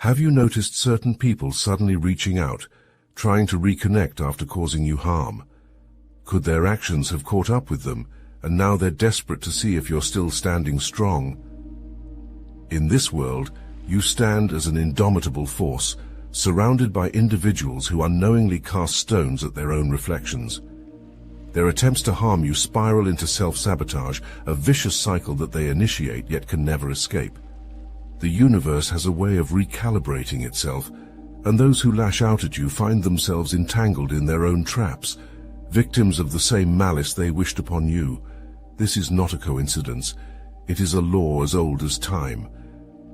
Have you noticed certain people suddenly reaching out, trying to reconnect after causing you harm? Could their actions have caught up with them, and now they're desperate to see if you're still standing strong? In this world, you stand as an indomitable force, surrounded by individuals who unknowingly cast stones at their own reflections. Their attempts to harm you spiral into self-sabotage, a vicious cycle that they initiate yet can never escape. The universe has a way of recalibrating itself, and those who lash out at you find themselves entangled in their own traps, victims of the same malice they wished upon you. This is not a coincidence. It is a law as old as time.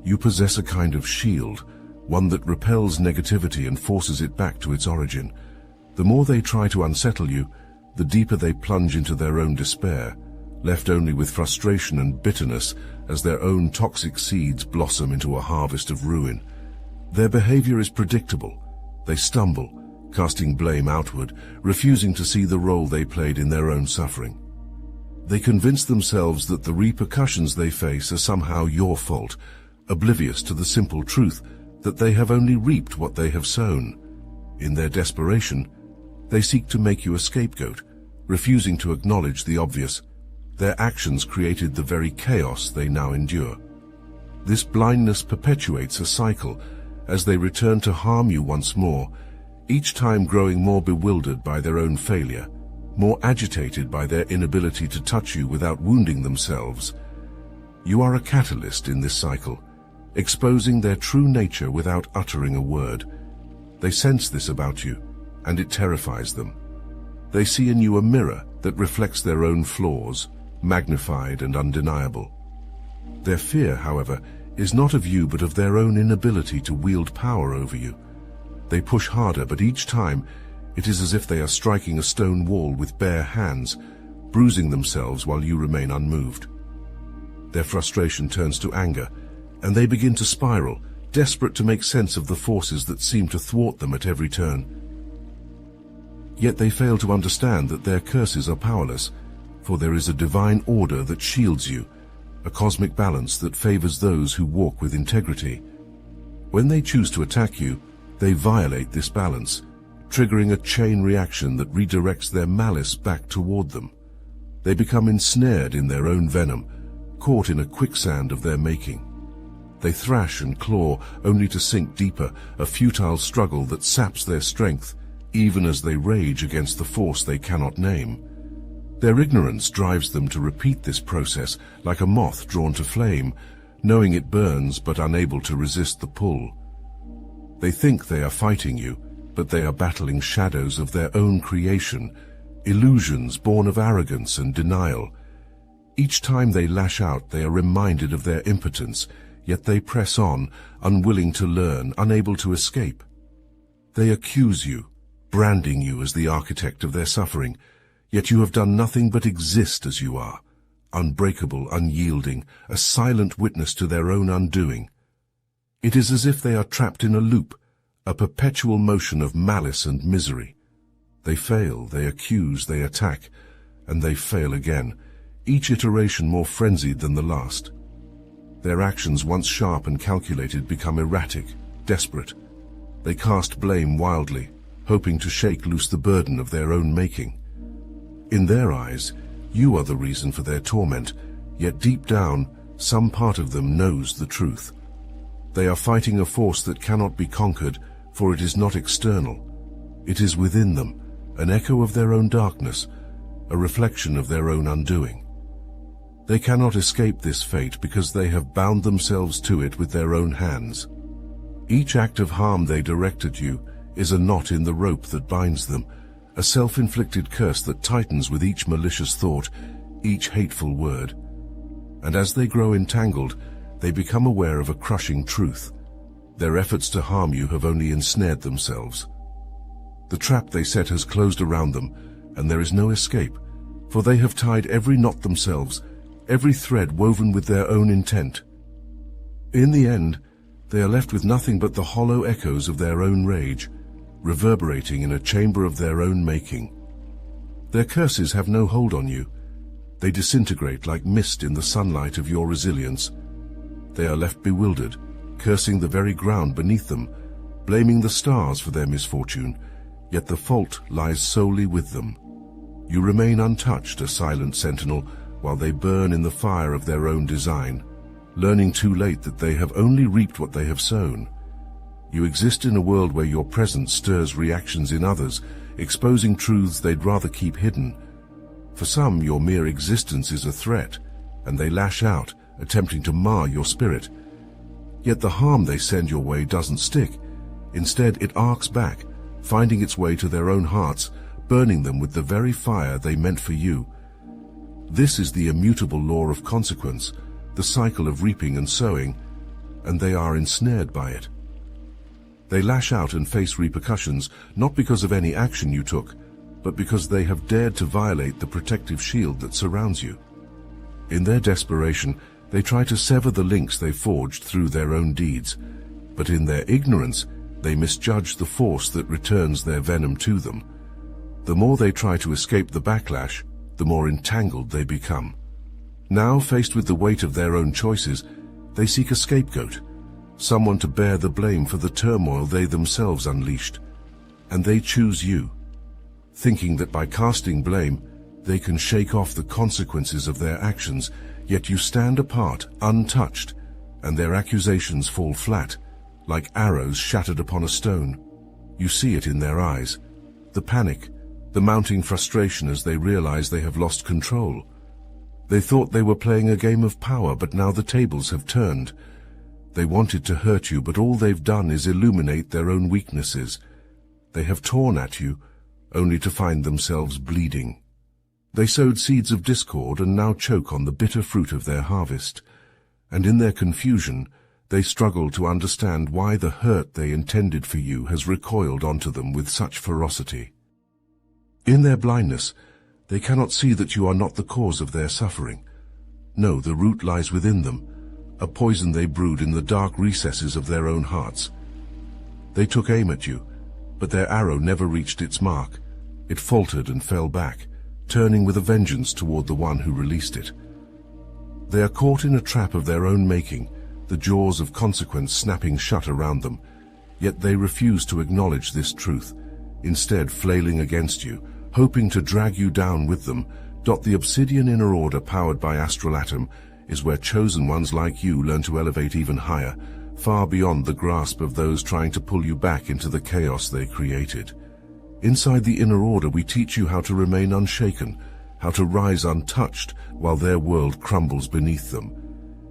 You possess a kind of shield, one that repels negativity and forces it back to its origin. The more they try to unsettle you, the deeper they plunge into their own despair, left only with frustration and bitterness as their own toxic seeds blossom into a harvest of ruin. Their behavior is predictable. They stumble, casting blame outward, refusing to see the role they played in their own suffering. They convince themselves that the repercussions they face are somehow your fault, oblivious to the simple truth that they have only reaped what they have sown. In their desperation, they seek to make you a scapegoat, refusing to acknowledge the obvious. Their actions created the very chaos they now endure. This blindness perpetuates a cycle as they return to harm you once more, each time growing more bewildered by their own failure, more agitated by their inability to touch you without wounding themselves. You are a catalyst in this cycle, exposing their true nature without uttering a word. They sense this about you, and it terrifies them. They see in you a mirror that reflects their own flaws, magnified and undeniable. Their fear, however, is not of you but of their own inability to wield power over you. They push harder, but each time it is as if they are striking a stone wall with bare hands, bruising themselves while you remain unmoved. Their frustration turns to anger, and they begin to spiral, desperate to make sense of the forces that seem to thwart them at every turn. Yet they fail to understand that their curses are powerless, for there is a divine order that shields you, a cosmic balance that favors those who walk with integrity. When they choose to attack you, they violate this balance, triggering a chain reaction that redirects their malice back toward them. They become ensnared in their own venom, caught in a quicksand of their making. They thrash and claw only to sink deeper, a futile struggle that saps their strength, even as they rage against the force they cannot name. Their ignorance drives them to repeat this process like a moth drawn to flame, knowing it burns but unable to resist the pull. They think they are fighting you, but they are battling shadows of their own creation, illusions born of arrogance and denial. Each time they lash out, they are reminded of their impotence, yet they press on, unwilling to learn, unable to escape. They accuse you, branding you as the architect of their suffering, yet you have done nothing but exist as you are, unbreakable, unyielding, a silent witness to their own undoing. It is as if they are trapped in a loop, a perpetual motion of malice and misery. They fail, they accuse, they attack, and they fail again, each iteration more frenzied than the last. Their actions, once sharp and calculated, become erratic, desperate. They cast blame wildly, hoping to shake loose the burden of their own making. In their eyes, you are the reason for their torment, yet deep down, some part of them knows the truth. They are fighting a force that cannot be conquered, for it is not external. It is within them, an echo of their own darkness, a reflection of their own undoing. They cannot escape this fate because they have bound themselves to it with their own hands. Each act of harm they direct at you is a knot in the rope that binds them, a self-inflicted curse that tightens with each malicious thought, each hateful word. And as they grow entangled, they become aware of a crushing truth. Their efforts to harm you have only ensnared themselves. The trap they set has closed around them, and there is no escape, for they have tied every knot themselves, every thread woven with their own intent. In the end, they are left with nothing but the hollow echoes of their own rage, reverberating in a chamber of their own making. Their curses have no hold on you. They disintegrate like mist in the sunlight of your resilience. They are left bewildered, cursing the very ground beneath them, blaming the stars for their misfortune, yet the fault lies solely with them. You remain untouched, a silent sentinel, while they burn in the fire of their own design, learning too late that they have only reaped what they have sown. You exist in a world where your presence stirs reactions in others, exposing truths they'd rather keep hidden. For some, your mere existence is a threat, and they lash out, attempting to mar your spirit. Yet the harm they send your way doesn't stick. Instead, it arcs back, finding its way to their own hearts, burning them with the very fire they meant for you. This is the immutable law of consequence, the cycle of reaping and sowing, and they are ensnared by it. They lash out and face repercussions, not because of any action you took, but because they have dared to violate the protective shield that surrounds you. In their desperation, they try to sever the links they forged through their own deeds, but in their ignorance, they misjudge the force that returns their venom to them. The more they try to escape the backlash, the more entangled they become. Now, faced with the weight of their own choices, they seek a scapegoat, someone to bear the blame for the turmoil they themselves unleashed. And they choose you, thinking that by casting blame, they can shake off the consequences of their actions, yet you stand apart, untouched, and their accusations fall flat, like arrows shattered upon a stone. You see it in their eyes, the panic, the mounting frustration as they realize they have lost control. They thought they were playing a game of power, but now the tables have turned. They wanted to hurt you, but all they've done is illuminate their own weaknesses. They have torn at you, only to find themselves bleeding. They sowed seeds of discord and now choke on the bitter fruit of their harvest. And in their confusion, they struggle to understand why the hurt they intended for you has recoiled onto them with such ferocity. In their blindness, they cannot see that you are not the cause of their suffering. No, the root lies within them, a poison they brewed in the dark recesses of their own hearts. They took aim at you, but their arrow never reached its mark. It faltered and fell back, turning with a vengeance toward the one who released it. They are caught in a trap of their own making, the jaws of consequence snapping shut around them, yet they refuse to acknowledge this truth, instead flailing against you, hoping to drag you down with them. The obsidian inner order powered by astral atom is where chosen ones like you learn to elevate even higher, far beyond the grasp of those trying to pull you back into the chaos they created. Inside the inner order, we teach you how to remain unshaken, how to rise untouched while their world crumbles beneath them.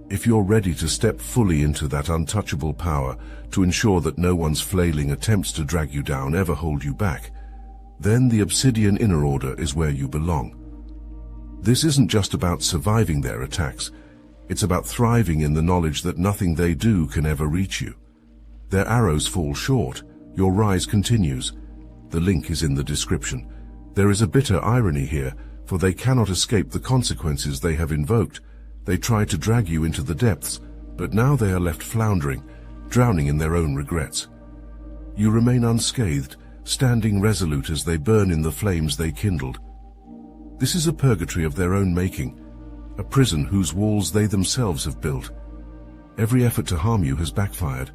If you're ready to step fully into that untouchable power, to ensure that no one's flailing attempts to drag you down ever hold you back, then the obsidian inner order is where you belong. This isn't just about surviving their attacks. It's about thriving in the knowledge that nothing they do can ever reach you. Their arrows fall short, your rise continues. The link is in the description. There is a bitter irony here, for they cannot escape the consequences they have invoked. They tried to drag you into the depths, but now they are left floundering, drowning in their own regrets. You remain unscathed, standing resolute as they burn in the flames they kindled. This is a purgatory of their own making, a prison whose walls they themselves have built. Every effort to harm you has backfired.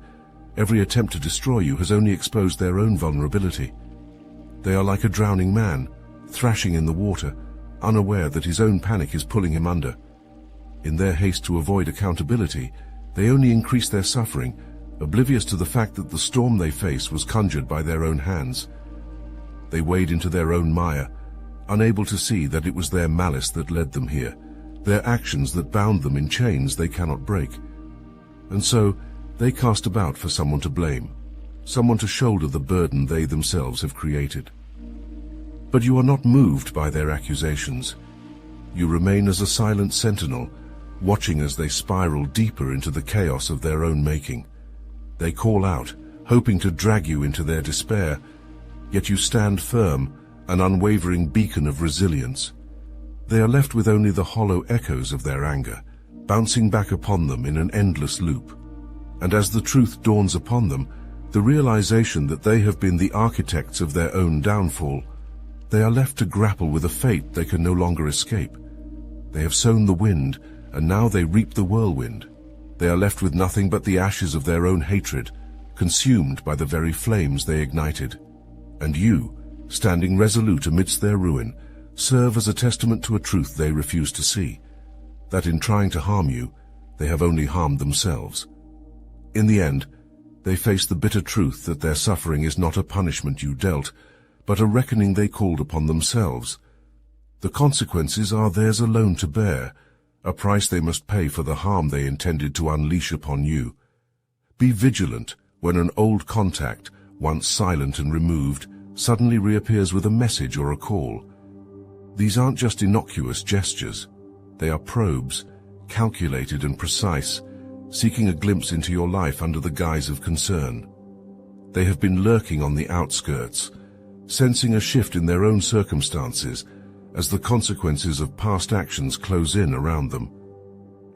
Every attempt to destroy you has only exposed their own vulnerability. They are like a drowning man, thrashing in the water, unaware that his own panic is pulling him under. In their haste to avoid accountability, they only increase their suffering, oblivious to the fact that the storm they face was conjured by their own hands. They wade into their own mire, unable to see that it was their malice that led them here, their actions that bound them in chains they cannot break. And so, they cast about for someone to blame, someone to shoulder the burden they themselves have created. But you are not moved by their accusations. You remain as a silent sentinel, watching as they spiral deeper into the chaos of their own making. They call out, hoping to drag you into their despair, yet you stand firm, an unwavering beacon of resilience. They are left with only the hollow echoes of their anger, bouncing back upon them in an endless loop. And as the truth dawns upon them, the realization that they have been the architects of their own downfall, they are left to grapple with a fate they can no longer escape. They have sown the wind, and now they reap the whirlwind. They are left with nothing but the ashes of their own hatred, consumed by the very flames they ignited. And you, standing resolute amidst their ruin, serve as a testament to a truth they refuse to see, that in trying to harm you, they have only harmed themselves. In the end, they face the bitter truth that their suffering is not a punishment you dealt, but a reckoning they called upon themselves. The consequences are theirs alone to bear, a price they must pay for the harm they intended to unleash upon you. Be vigilant when an old contact, once silent and removed, suddenly reappears with a message or a call. These aren't just innocuous gestures. They are probes, calculated and precise, seeking a glimpse into your life under the guise of concern. They have been lurking on the outskirts, sensing a shift in their own circumstances as the consequences of past actions close in around them.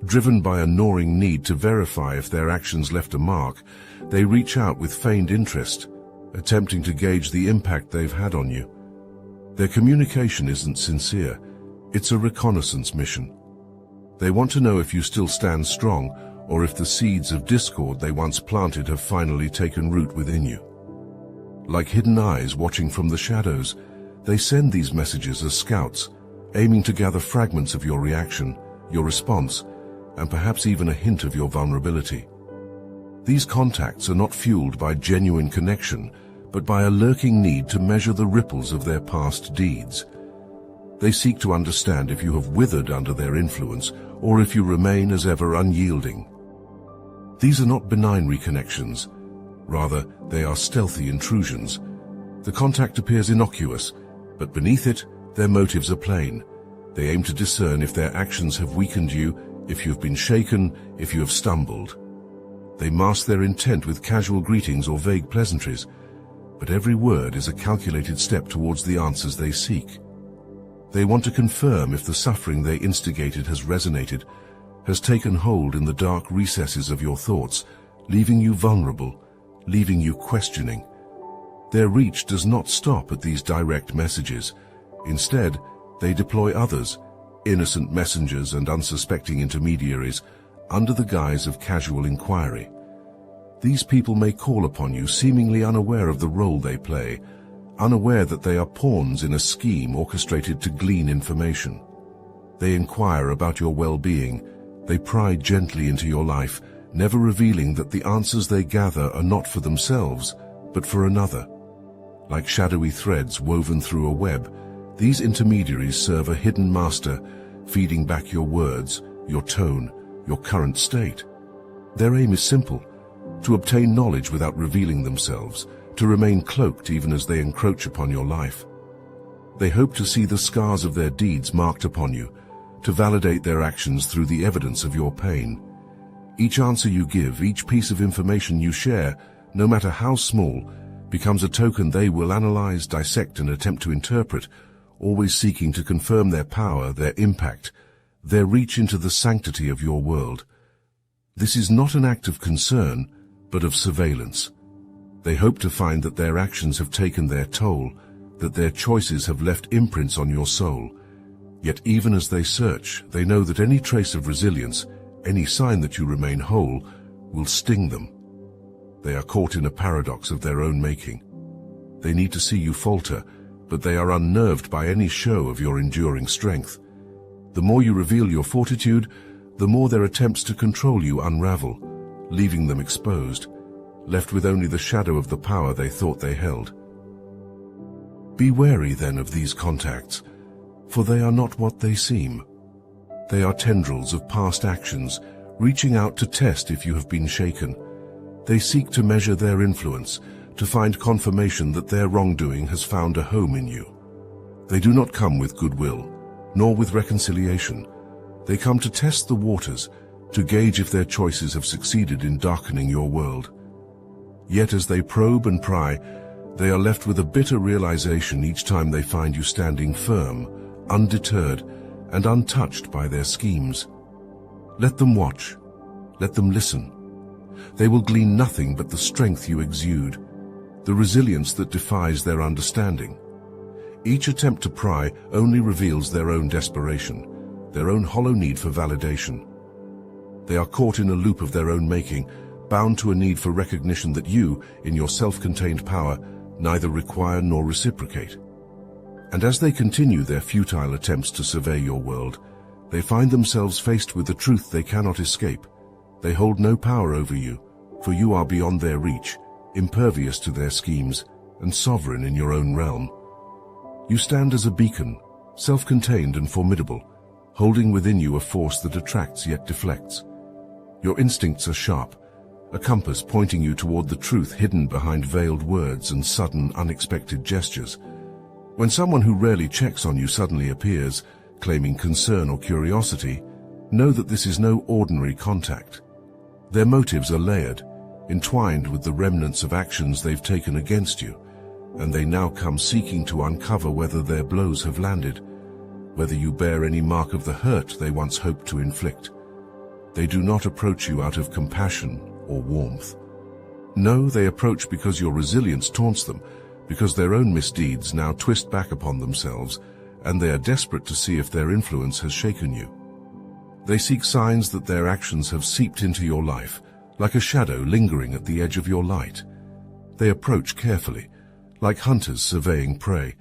Driven by a gnawing need to verify if their actions left a mark, they reach out with feigned interest, attempting to gauge the impact they've had on you. Their communication isn't sincere, it's a reconnaissance mission. They want to know if you still stand strong, or if the seeds of discord they once planted have finally taken root within you. Like hidden eyes watching from the shadows, they send these messages as scouts, aiming to gather fragments of your reaction, your response, and perhaps even a hint of your vulnerability. These contacts are not fueled by genuine connection, but by a lurking need to measure the ripples of their past deeds. They seek to understand if you have withered under their influence, or if you remain as ever unyielding. These are not benign reconnections. Rather, they are stealthy intrusions. The contact appears innocuous, but beneath it, their motives are plain. They aim to discern if their actions have weakened you, if you have been shaken, if you have stumbled. They mask their intent with casual greetings or vague pleasantries, but every word is a calculated step towards the answers they seek. They want to confirm if the suffering they instigated has resonated, has taken hold in the dark recesses of your thoughts, leaving you vulnerable, leaving you questioning. Their reach does not stop at these direct messages. Instead, they deploy others, innocent messengers and unsuspecting intermediaries, under the guise of casual inquiry. These people may call upon you seemingly unaware of the role they play, unaware that they are pawns in a scheme orchestrated to glean information. They inquire about your well-being. They pry gently into your life, never revealing that the answers they gather are not for themselves, but for another. Like shadowy threads woven through a web, these intermediaries serve a hidden master, feeding back your words, your tone, your current state. Their aim is simple: to obtain knowledge without revealing themselves, to remain cloaked even as they encroach upon your life. They hope to see the scars of their deeds marked upon you, to validate their actions through the evidence of your pain. Each answer you give, each piece of information you share, no matter how small, becomes a token they will analyze, dissect, and attempt to interpret, always seeking to confirm their power, their impact, their reach into the sanctity of your world. This is not an act of concern, but of surveillance. They hope to find that their actions have taken their toll, that their choices have left imprints on your soul. Yet even as they search, they know that any trace of resilience, any sign that you remain whole, will sting them. They are caught in a paradox of their own making. They need to see you falter, but they are unnerved by any show of your enduring strength. The more you reveal your fortitude, the more their attempts to control you unravel, leaving them exposed, left with only the shadow of the power they thought they held. Be wary then of these contacts, for they are not what they seem. They are tendrils of past actions, reaching out to test if you have been shaken. They seek to measure their influence, to find confirmation that their wrongdoing has found a home in you. They do not come with goodwill, nor with reconciliation. They come to test the waters, to gauge if their choices have succeeded in darkening your world. Yet as they probe and pry, they are left with a bitter realization each time they find you standing firm, undeterred, and untouched by their schemes. Let them watch. Let them listen. They will glean nothing but the strength you exude, the resilience that defies their understanding. Each attempt to pry only reveals their own desperation, their own hollow need for validation. They are caught in a loop of their own making, bound to a need for recognition that you, in your self-contained power, neither require nor reciprocate. And as they continue their futile attempts to survey your world, they find themselves faced with the truth they cannot escape. They hold no power over you, for you are beyond their reach, impervious to their schemes, and sovereign in your own realm. You stand as a beacon, self-contained and formidable, holding within you a force that attracts yet deflects. Your instincts are sharp, a compass pointing you toward the truth hidden behind veiled words and sudden, unexpected gestures. When someone who rarely checks on you suddenly appears, claiming concern or curiosity, know that this is no ordinary contact. Their motives are layered, entwined with the remnants of actions they've taken against you, and they now come seeking to uncover whether their blows have landed, whether you bear any mark of the hurt they once hoped to inflict. They do not approach you out of compassion or warmth. No, they approach because your resilience taunts them, because their own misdeeds now twist back upon themselves, and they are desperate to see if their influence has shaken you. They seek signs that their actions have seeped into your life, like a shadow lingering at the edge of your light. They approach carefully, like hunters surveying prey.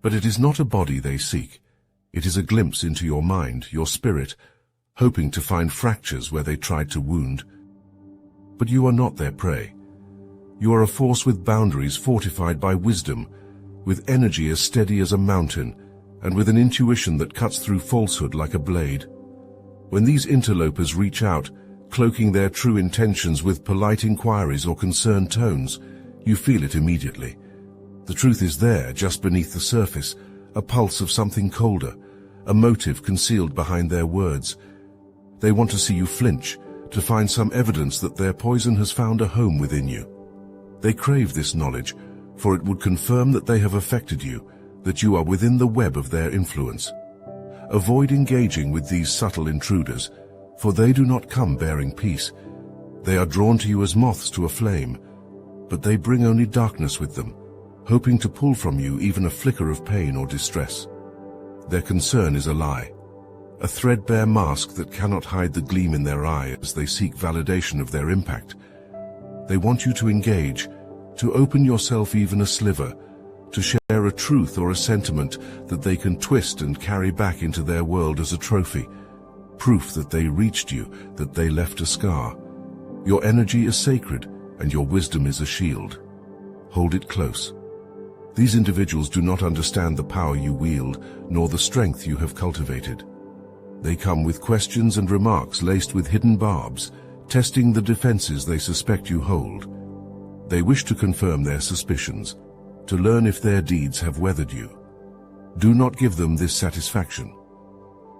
But it is not a body they seek. It is a glimpse into your mind, your spirit, hoping to find fractures where they tried to wound. But you are not their prey. You are a force with boundaries fortified by wisdom, with energy as steady as a mountain, and with an intuition that cuts through falsehood like a blade. When these interlopers reach out, cloaking their true intentions with polite inquiries or concerned tones, you feel it immediately. The truth is there, just beneath the surface, a pulse of something colder, a motive concealed behind their words. They want to see you flinch, to find some evidence that their poison has found a home within you. They crave this knowledge, for it would confirm that they have affected you, that you are within the web of their influence. Avoid engaging with these subtle intruders, for they do not come bearing peace. They are drawn to you as moths to a flame, but they bring only darkness with them, hoping to pull from you even a flicker of pain or distress. Their concern is a lie, a threadbare mask that cannot hide the gleam in their eye as they seek validation of their impact. They want you to engage, to open yourself even a sliver, to share a truth or a sentiment that they can twist and carry back into their world as a trophy, proof that they reached you, that they left a scar. Your energy is sacred, and your wisdom is a shield. Hold it close. These individuals do not understand the power you wield, nor the strength you have cultivated. They come with questions and remarks laced with hidden barbs, testing the defenses they suspect you hold. They wish to confirm their suspicions, to learn if their deeds have weathered you. Do not give them this satisfaction.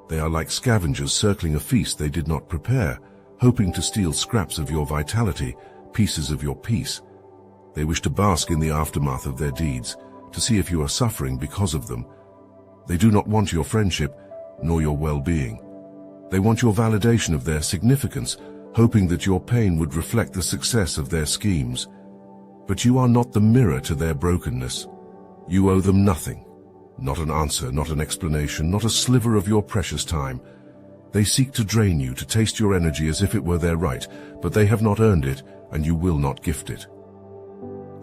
They are like scavengers circling a feast they did not prepare, hoping to steal scraps of your vitality, pieces of your peace. They wish to bask in the aftermath of their deeds, to see if you are suffering because of them. They do not want your friendship, nor your well-being. They want your validation of their significance, hoping that your pain would reflect the success of their schemes. But you are not the mirror to their brokenness. You owe them nothing. Not an answer, not an explanation, not a sliver of your precious time. They seek to drain you, to taste your energy as if it were their right, but they have not earned it, and you will not gift it.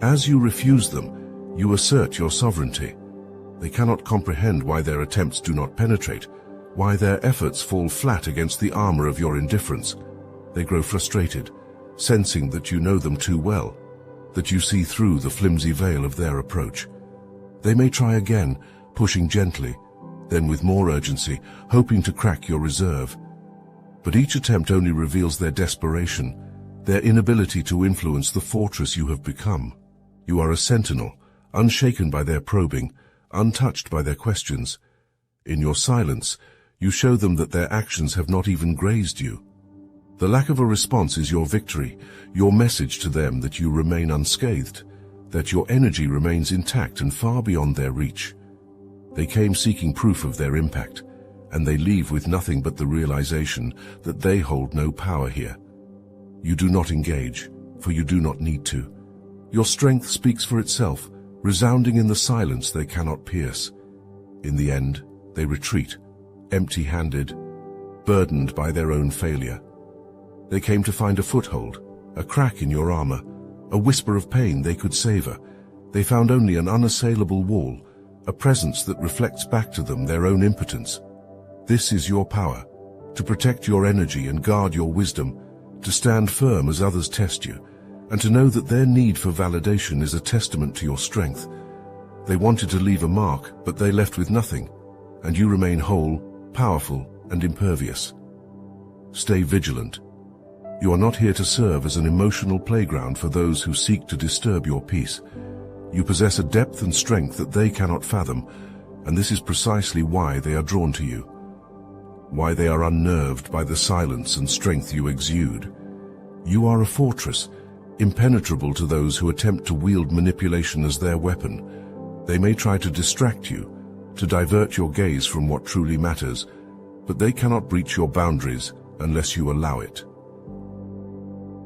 As you refuse them, you assert your sovereignty. They cannot comprehend why their attempts do not penetrate, why their efforts fall flat against the armor of your indifference. They grow frustrated, sensing that you know them too well, that you see through the flimsy veil of their approach. They may try again, pushing gently, then with more urgency, hoping to crack your reserve. But each attempt only reveals their desperation, their inability to influence the fortress you have become. You are a sentinel, unshaken by their probing, untouched by their questions. In your silence, you show them that their actions have not even grazed you. The lack of a response is your victory, your message to them that you remain unscathed, that your energy remains intact and far beyond their reach. They came seeking proof of their impact, and they leave with nothing but the realization that they hold no power here. You do not engage, for you do not need to. Your strength speaks for itself, resounding in the silence they cannot pierce. In the end, they retreat, empty-handed, burdened by their own failure. They came to find a foothold, a crack in your armor, a whisper of pain they could savor. They found only an unassailable wall, a presence that reflects back to them their own impotence. This is your power, to protect your energy and guard your wisdom, to stand firm as others test you, and to know that their need for validation is a testament to your strength. They wanted to leave a mark, but they left with nothing, and you remain whole, powerful, and impervious. Stay vigilant. You are not here to serve as an emotional playground for those who seek to disturb your peace. You possess a depth and strength that they cannot fathom, and this is precisely why they are drawn to you. Why they are unnerved by the silence and strength you exude. You are a fortress, impenetrable to those who attempt to wield manipulation as their weapon. They may try to distract you, to divert your gaze from what truly matters, but they cannot breach your boundaries unless you allow it.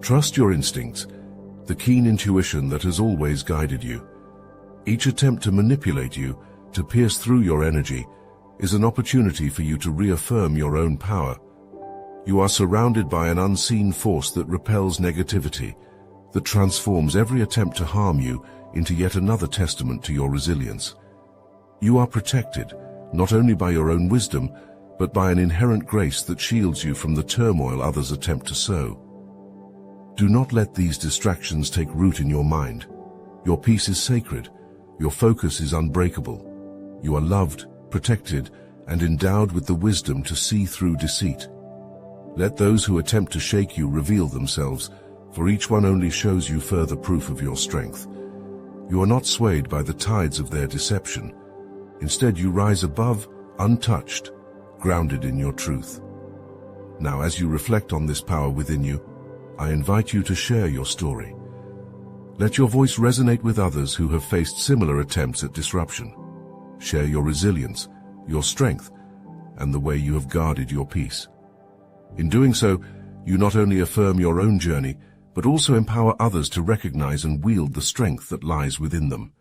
Trust your instincts, the keen intuition that has always guided you. Each attempt to manipulate you, to pierce through your energy, is an opportunity for you to reaffirm your own power. You are surrounded by an unseen force that repels negativity, that transforms every attempt to harm you into yet another testament to your resilience. You are protected, not only by your own wisdom, but by an inherent grace that shields you from the turmoil others attempt to sow. Do not let these distractions take root in your mind. Your peace is sacred. Your focus is unbreakable. You are loved, protected, and endowed with the wisdom to see through deceit. Let those who attempt to shake you reveal themselves, for each one only shows you further proof of your strength. You are not swayed by the tides of their deception. Instead, you rise above, untouched, grounded in your truth. Now, as you reflect on this power within you, I invite you to share your story. Let your voice resonate with others who have faced similar attempts at disruption. Share your resilience, your strength, and the way you have guarded your peace. In doing so, you not only affirm your own journey, but also empower others to recognize and wield the strength that lies within them.